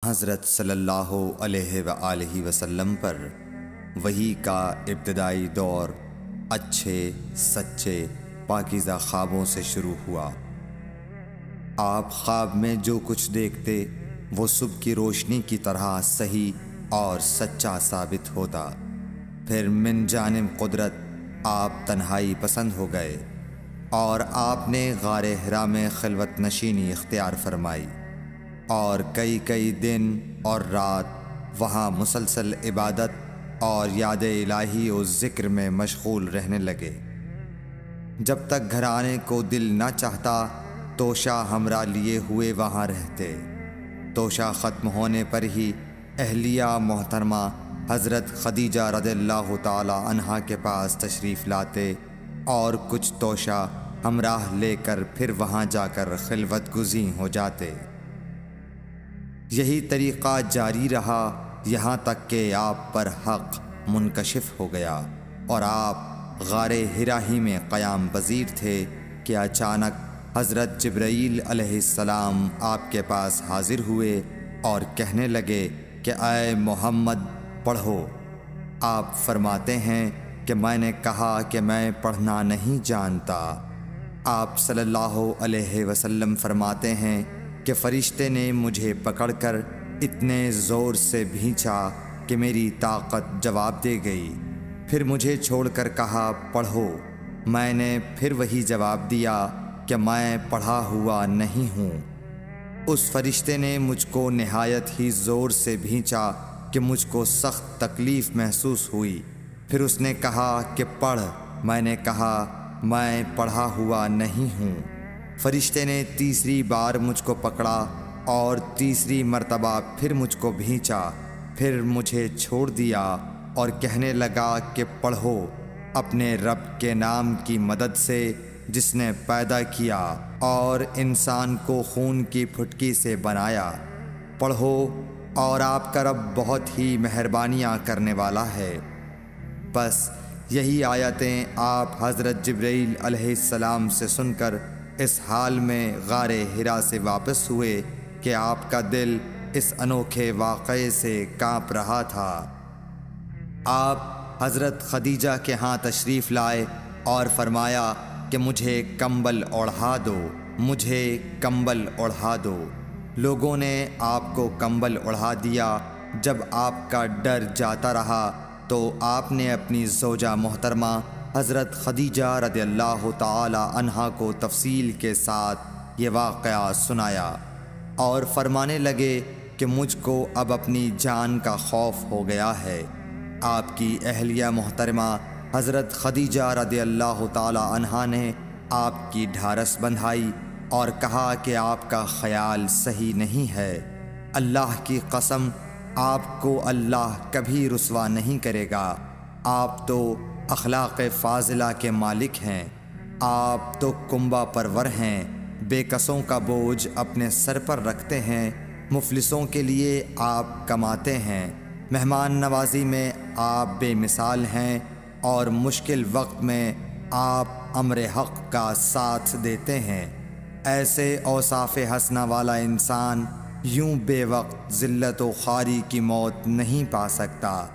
حضرت صلی اللہ علیہ وآلہ وسلم پر وحی کا ابتدائی دور اچھے سچے پاکیزہ خوابوں سے شروع ہوا۔ آپ خواب میں جو کچھ دیکھتے وہ صبح کی روشنی کی طرح صحیح اور سچا ثابت ہوتا۔ پھر من جانب قدرت آپ تنہائی پسند ہو گئے اور آپ نے غار حرا میں خلوت نشینی اختیار فرمائی اور کئی دن اور رات وہاں مسلسل عبادت اور یاد الہی و ذکر میں مشغول رہنے لگے۔ جب تک گھر آنے کو دل نہ چاہتا توشہ ہمراہ لیے ہوئے وہاں رہتے۔ توشہ ختم ہونے پر ہی اہلیہ محترمہ حضرت خدیجہ رضی اللہ تعالی عنہا کے پاس تشریف لاتے اور کچھ توشہ ہمراہ لے کر پھر وہاں جا کر خلوت گزین ہو جاتے۔ یہی طریقہ جاری رہا یہاں تک کہ آپ پر حق منکشف ہو گیا اور آپ غار حرا ہی میں قیام پذیر تھے کہ اچانک حضرت جبرائیل علیہ السلام آپ کے پاس حاضر ہوئے اور کہنے لگے کہ اے محمد پڑھو۔ آپ فرماتے ہیں کہ میں نے کہا کہ میں پڑھنا نہیں جانتا۔ آپ صلی اللہ علیہ وسلم فرماتے ہیں کہ فرشتے نے مجھے پکڑ کر اتنے زور سے بھینچا کہ میری طاقت جواب دے گئی۔ پھر مجھے چھوڑ کر کہا پڑھو۔ میں نے پھر وہی جواب دیا کہ میں پڑھا ہوا نہیں ہوں۔ اس فرشتے نے مجھ کو نہایت ہی زور سے بھینچا کہ مجھ کو سخت تکلیف محسوس ہوئی۔ پھر اس نے کہا کہ پڑھ۔ میں نے کہا میں پڑھا ہوا نہیں ہوں۔ فرشتے نے تیسری بار مجھ کو پکڑا اور تیسری مرتبہ پھر مجھ کو بھینچا۔ پھر مجھے چھوڑ دیا اور کہنے لگا کہ پڑھو اپنے رب کے نام کی مدد سے جس نے پیدا کیا اور انسان کو خون کی پھٹکی سے بنایا۔ پڑھو اور آپ کا رب بہت ہی مہربانیاں کرنے والا ہے۔ بس یہی آیتیں آپ حضرت جبرائیل علیہ السلام سے سن کر اس حال میں غار حرا سے واپس ہوئے کہ آپ کا دل اس انوکھے واقعے سے کانپ رہا تھا۔ آپ حضرت خدیجہ کے ہاں تشریف لائے اور فرمایا کہ مجھے کمبل اوڑھا دو، مجھے کمبل اوڑھا دو۔ لوگوں نے آپ کو کمبل اوڑھا دیا۔ جب آپ کا ڈر جاتا رہا تو آپ نے اپنی زوجہ محترمہ حضرت خدیجہ رضی اللہ تعالی عنہا کو تفصیل کے ساتھ یہ واقعہ سنایا اور فرمانے لگے کہ مجھ کو اب اپنی جان کا خوف ہو گیا ہے۔ آپ کی اہلیہ محترمہ حضرت خدیجہ رضی اللہ تعالی عنہا نے آپ کی ڈھارس بندھائی اور کہا کہ آپ کا خیال صحیح نہیں ہے۔ اللہ کی قسم آپ کو اللہ کبھی رسوا نہیں کرے گا۔ آپ تو اخلاق فاضلہ کے مالک ہیں۔ آپ تو کنبہ پرور ہیں، بے کسوں کا بوجھ اپنے سر پر رکھتے ہیں، مفلسوں کے لیے آپ کماتے ہیں، مہمان نوازی میں آپ بے مثال ہیں اور مشکل وقت میں آپ امر حق کا ساتھ دیتے ہیں۔ ایسے اوصاف حسنہ والا انسان یوں بے وقت ذلت و خواری کی موت نہیں پا سکتا۔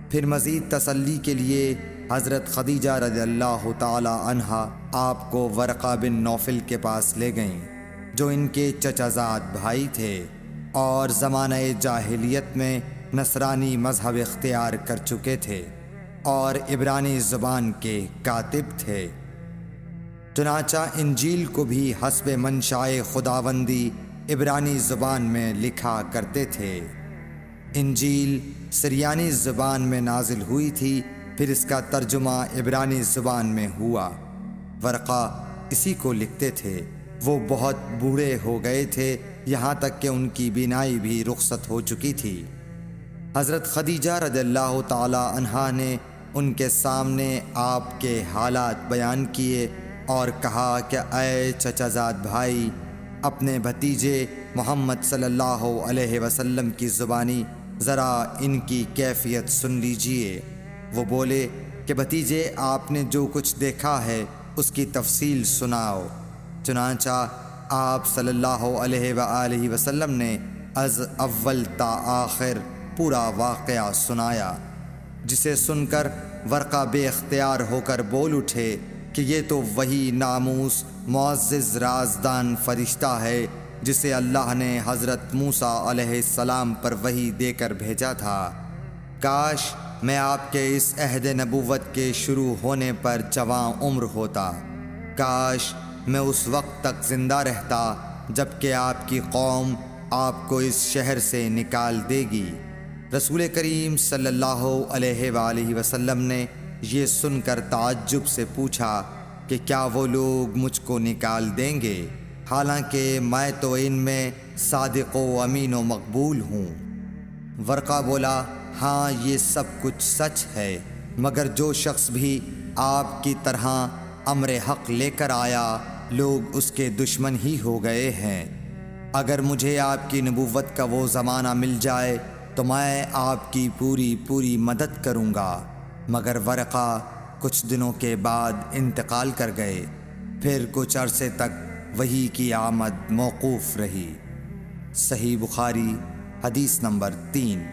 پھر مزید تسلی کے لیے حضرت خدیجہ رضی اللہ تعالی عنہا آپ کو ورقہ بن نوفل کے پاس لے گئیں جو ان کے چچا زاد بھائی تھے اور زمانہ جاہلیت میں نصرانی مذہب اختیار کر چکے تھے اور عبرانی زبان کے کاتب تھے۔ چنانچہ انجیل کو بھی حسب منشائے خداوندی عبرانی زبان میں لکھا کرتے تھے۔ انجیل سریانی زبان میں نازل ہوئی تھی، پھر اس کا ترجمہ عبرانی زبان میں ہوا۔ ورقہ اسی کو لکھتے تھے۔ وہ بہت بوڑھے ہو گئے تھے، یہاں تک کہ ان کی بینائی بھی رخصت ہو چکی تھی۔ حضرت خدیجہ رضی اللہ تعالی عنہا نے ان کے سامنے آپ کے حالات بیان کیے اور کہا کہ اے چچا زاد بھائی، اپنے بھتیجے محمد صلی اللہ علیہ وسلم کی زبانی ذرا ان کی کیفیت سن لیجئے۔ وہ بولے کہ بھتیجے آپ نے جو کچھ دیکھا ہے اس کی تفصیل سناؤ۔ چنانچہ آپ صلی اللہ علیہ وآلہ وسلم نے از اول تا آخر پورا واقعہ سنایا، جسے سن کر ورقہ بے اختیار ہو کر بول اٹھے کہ یہ تو وہی ناموس معزز رازدان فرشتہ ہے جسے اللہ نے حضرت موسیٰ علیہ السلام پر وحی دے کر بھیجا تھا۔ کاش میں آپ کے اس عہد نبوت کے شروع ہونے پر جواں عمر ہوتا، کاش میں اس وقت تک زندہ رہتا جب کہ آپ کی قوم آپ کو اس شہر سے نکال دے گی۔ رسول کریم صلی اللہ علیہ وآلہ وسلم نے یہ سن کر تعجب سے پوچھا کہ کیا وہ لوگ مجھ کو نکال دیں گے، حالانکہ میں تو ان میں صادق و امین و مقبول ہوں؟ ورقہ بولا، ہاں یہ سب کچھ سچ ہے، مگر جو شخص بھی آپ کی طرح امر حق لے کر آیا لوگ اس کے دشمن ہی ہو گئے ہیں۔ اگر مجھے آپ کی نبوت کا وہ زمانہ مل جائے تو میں آپ کی پوری مدد کروں گا، مگر ورقہ کچھ دنوں کے بعد انتقال کر گئے، پھر کچھ عرصے تک وحی کی آمد موقوف رہی۔ صحیح بخاری حدیث نمبر 3۔